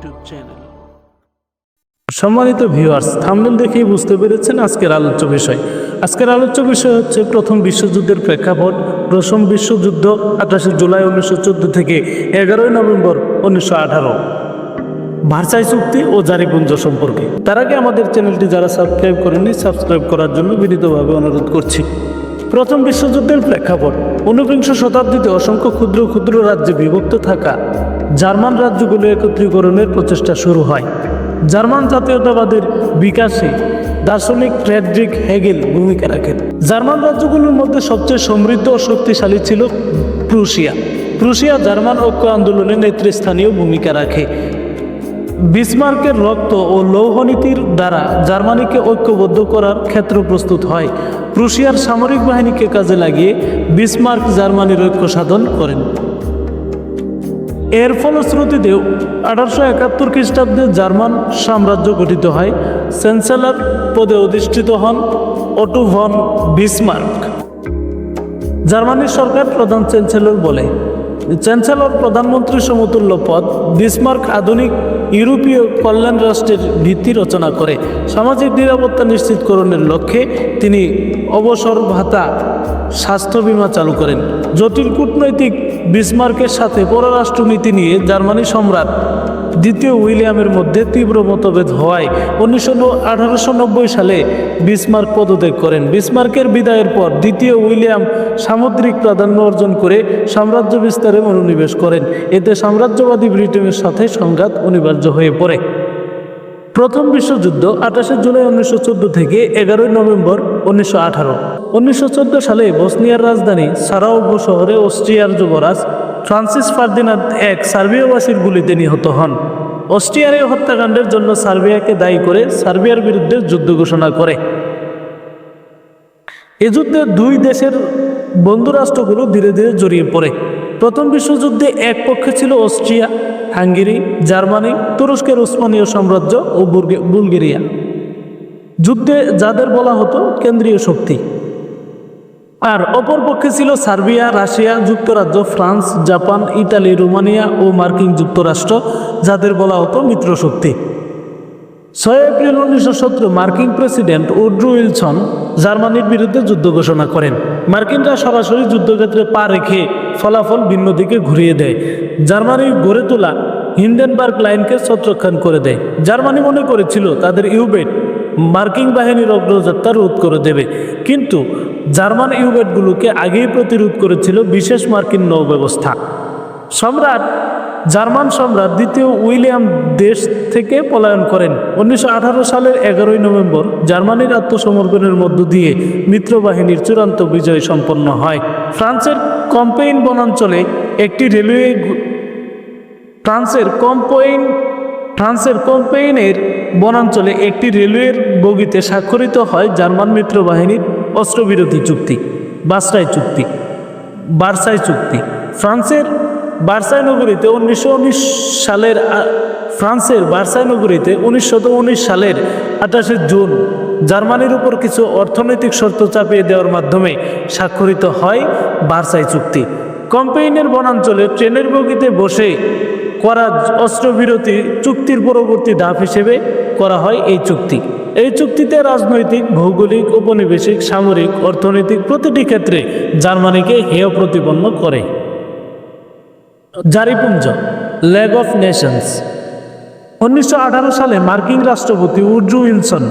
YouTube channel. সম্মানিত viewers, thumbnail দেখেই বুঝতে পেরেছেন আজকের আলোচ্য বিষয়। আজকের আলোচ্য বিষয় হচ্ছে প্রথম বিশ্বযুদ্ধের প্রেক্ষাপট, প্রথম বিশ্বযুদ্ধ 28 জুলাই 1914 থেকে 11 নভেম্বর 1918, ভার্সাই চুক্তি ও জারিপুঞ্জ সম্পর্কে। তার আগে আমাদের চ্যানেলটি যারা সাবস্ক্রাইব করেনি, সাবস্ক্রাইব করার জন্য বিনীতভাবে অনুরোধ করছি। প্রথম বিশ্বযুদ্ধের প্রেক্ষাপট: ঊনবিংশ শতাব্দীতে অসংখ্য ক্ষুদ্র ক্ষুদ্র রাজ্যে বিভক্ত থাকা জার্মান রাজ্যগুলো একত্রীকরণের প্রচেষ্টা শুরু হয়। জার্মান জাতীয়তাবাদের বিকাশে দার্শনিক ফ্রেডরিক হেগেল ভূমিকা রাখেন। জার্মান রাজ্যগুলোর মধ্যে সবচেয়ে সমৃদ্ধ ও শক্তিশালী ছিল প্রুশিয়া। প্রুশিয়া জার্মান ঐক্য আন্দোলনে নেতৃস্থানীয় ভূমিকা রাখে। বিসমার্কের রক্ত ও লৌহ নীতির দ্বারা জার্মানিকে ঐক্যবদ্ধ করার ক্ষেত্র প্রস্তুত হয়। প্রুশিয়ার সামরিক বাহিনীকে কাজে লাগিয়ে বিসমার্ক জার্মানির ঐক্য সাধন করেন। এর ফলশ্রুতিতে 1871 খ্রিস্টাব্দে জার্মান সাম্রাজ্য গঠিত হয়। চ্যান্সেলর পদে অধিষ্ঠিত হন ওটো ভন বিসমার্ক। জার্মানির সরকার প্রধান চ্যান্সেলর বলে। চ্যান্সেলর প্রধানমন্ত্রীর সমতুল্য পদ। বিসমার্ক আধুনিক ইউরোপীয় কল্যাণ রাষ্ট্রের ভিত্তি রচনা করে। সামাজিক নিরাপত্তা নিশ্চিতকরণের লক্ষ্যে তিনি অবসর ভাতা, স্বাস্থ্য বীমা চালু করেন। জটিল কূটনৈতিক বিসমার্কের সাথে পররাষ্ট্রনীতি নিয়ে জার্মানি সম্রাট দ্বিতীয় উইলিয়ামের মধ্যে তীব্র মতভেদ হওয়ায় 1890 সালে বিসমার্ক পদত্যাগ করেন। বিসমার্কের বিদায়ের পর দ্বিতীয় উইলিয়াম সামুদ্রিক প্রাধান্য অর্জন করে সাম্রাজ্য বিস্তারে মনোনিবেশ করেন। এতে সাম্রাজ্যবাদী ব্রিটেনের সাথে সংঘাত অনিবার্য হয়ে পড়ে। প্রথম বিশ্বযুদ্ধ 28 জুলাই 1914 থেকে 11 নভেম্বর 1918। 1914 সালে বসনিয়ার রাজধানী সারায়েভো শহরে অস্ট্রিয়ার যুবরাজ ফ্রান্সিস ফার্দিনান্দ এক সার্বিয়াবাসীর গুলিতে নিহত হন। অস্ট্রিয়ার এই হত্যাকাণ্ডের জন্য সার্বিয়াকে দায়ী করে সার্বিয়ার বিরুদ্ধে যুদ্ধ ঘোষণা করে। এ যুদ্ধে দুই দেশের বন্ধুরাষ্ট্রগুলো ধীরে ধীরে জড়িয়ে পড়ে। প্রথম বিশ্বযুদ্ধে এক পক্ষে ছিল অস্ট্রিয়া, হাঙ্গেরি, জার্মানি, তুরস্কের উসমানীয় সাম্রাজ্য ও বুলগেরিয়া। যুদ্ধে যাদের বলা হতো কেন্দ্রীয় শক্তি। আর অপর পক্ষে ছিল সার্বিয়া, রাশিয়া, যুক্তরাজ্য, ফ্রান্স, জাপান, ইতালি, রোমানিয়া ও মার্কিন যুক্তরাষ্ট্র, যাদের বলা হতো মিত্রশক্তি। 6 এপ্রিল 1917 মার্কিন প্রেসিডেন্ট উড্রো উইলসন জার্মানির বিরুদ্ধে যুদ্ধ ঘোষণা করেন। মার্কিনরা সরাসরি যুদ্ধক্ষেত্রে পা রেখে ফলাফল ভিন্ন দিকে ঘুরিয়ে দেয়। জার্মানির গড়ে তোলা হিন্ডেনবার্গ লাইনকে ছত্রখান করে দেয়। জার্মানি মনে করেছিল তাদের ইউবেট মার্কিন বাহিনীর অগ্রযাত্রা রোধ করে দেবে, কিন্তু জার্মান ইউবেটগুলোকে আগেই প্রতিরোধ করেছিল বিশেষ মার্কিন নৌ ব্যবস্থা। জার্মান সম্রাট দ্বিতীয় উইলিয়াম দেশ থেকে পলায়ন করেন। 1918 সালের 11 নভেম্বর জার্মানির আত্মসমর্পণের মধ্য দিয়ে মিত্রবাহিনীর চূড়ান্ত বিজয় সম্পন্ন হয়। ফ্রান্সের কম্পেইন বনাঞ্চলে একটি রেলওয়ে ফ্রান্সের কম্পেইনের বনাঞ্চলে একটি রেলওয়ের বগিতে স্বাক্ষরিত হয় জার্মান মিত্রবাহিনীর অস্ত্রবিরতি চুক্তি, ভার্সাই চুক্তি। ফ্রান্সের ভার্সাই নগরীতে 1919 সালের 28 জুন জার্মানির উপর কিছু অর্থনৈতিক শর্ত চাপিয়ে দেওয়ার মাধ্যমে স্বাক্ষরিত হয় ভার্সাই চুক্তি। কম্পেইনের বনাঞ্চলে ট্রেনের বগিতে বসে করা অস্ত্রবিরতি চুক্তির পরবর্তী ধাপ হিসেবে করা হয় এই চুক্তি। এই চুক্তিতে রাজনৈতিক, ভৌগোলিক, উপনিবেশিক, সামরিক, অর্থনৈতিক প্রতিটি ক্ষেত্রে জার্মানিকে হেয় প্রতিপন্ন করে। জারিপুঞ্জ, লেগ অফ নেশনস। 1918 সালে মার্কিন রাষ্ট্রপতি উড্রো উইলসন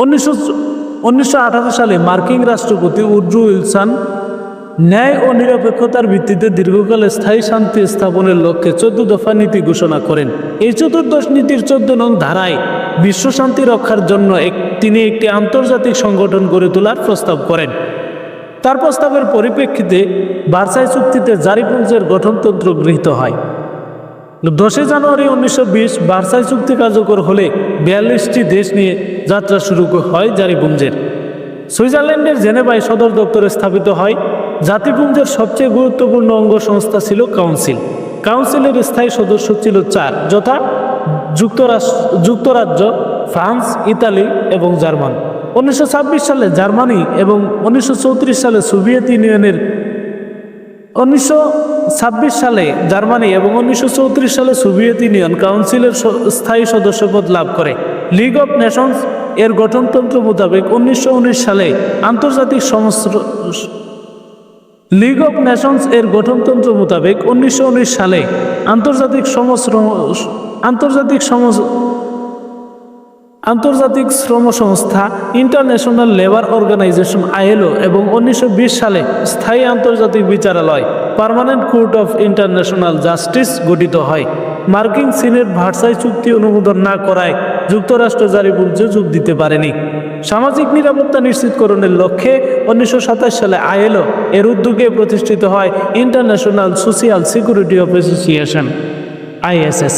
1918 সালে মার্কিন রাষ্ট্রপতি উড্রো উইলসন ন্যায় ও নিরপেক্ষতার ভিত্তিতে দীর্ঘকাল স্থায়ী শান্তি স্থাপনের লক্ষ্যে 14 দফা নীতি ঘোষণা করেন। এই 14 নীতির 14 নং ধারায় বিশ্ব শান্তি রক্ষার জন্য তিনি একটি আন্তর্জাতিক সংগঠন গড়ে তোলার প্রস্তাব করেন। তার প্রস্তাবের পরিপ্রেক্ষিতে ভার্সাই চুক্তিতে জারিপুঞ্জের গঠনতন্ত্র গৃহীত হয়। 10 জানুয়ারি 1920 ভার্সাই চুক্তি কার্যকর হলে 42টি দেশ নিয়ে যাত্রা শুরু হয় জারিপুঞ্জের। সুইজারল্যান্ডের জেনেভায় সদর দপ্তরে স্থাপিত হয়। জাতিপুঞ্জের সবচেয়ে গুরুত্বপূর্ণ অঙ্গ সংস্থা ছিল কাউন্সিল। কাউন্সিলের স্থায়ী সদস্য ছিল 4, যথা যুক্তরাজ্য, ফ্রান্স, ইতালি এবং জার্মান। 1926 সালে জার্মানি এবং 1934 সালে সোভিয়েত ইউনিয়নের 1926 সালে জার্মানি এবং 1934 সালে সোভিয়েত ইউনিয়ন কাউন্সিলের স্থায়ী সদস্যপদ লাভ করে। লিগ অফ নেশনস এর গঠনতন্ত্র মোতাবেক 1919 সালে আন্তর্জাতিক লিগ অফ নেশনস এর গঠনতন্ত্র মোতাবেক 1919 সালে আন্তর্জাতিক শ্রম সংস্থা ইন্টারন্যাশনাল লেবার অর্গানাইজেশন ILO এবং 1920 সালে স্থায়ী আন্তর্জাতিক বিচারালয় permanent court of international justice গঠিত হয়। মার্কিন সিনেট ভার্সাই চুক্তি অনুমোদন না করায় যুক্তরাষ্ট্র জারিপুঞ্জে যোগ দিতে পারেনি। সামাজিক নিরাপত্তা নিশ্চিতকরণের লক্ষ্যে 1927 সালে ILO এর উদ্যোগে প্রতিষ্ঠিত হয় international social security association ISS।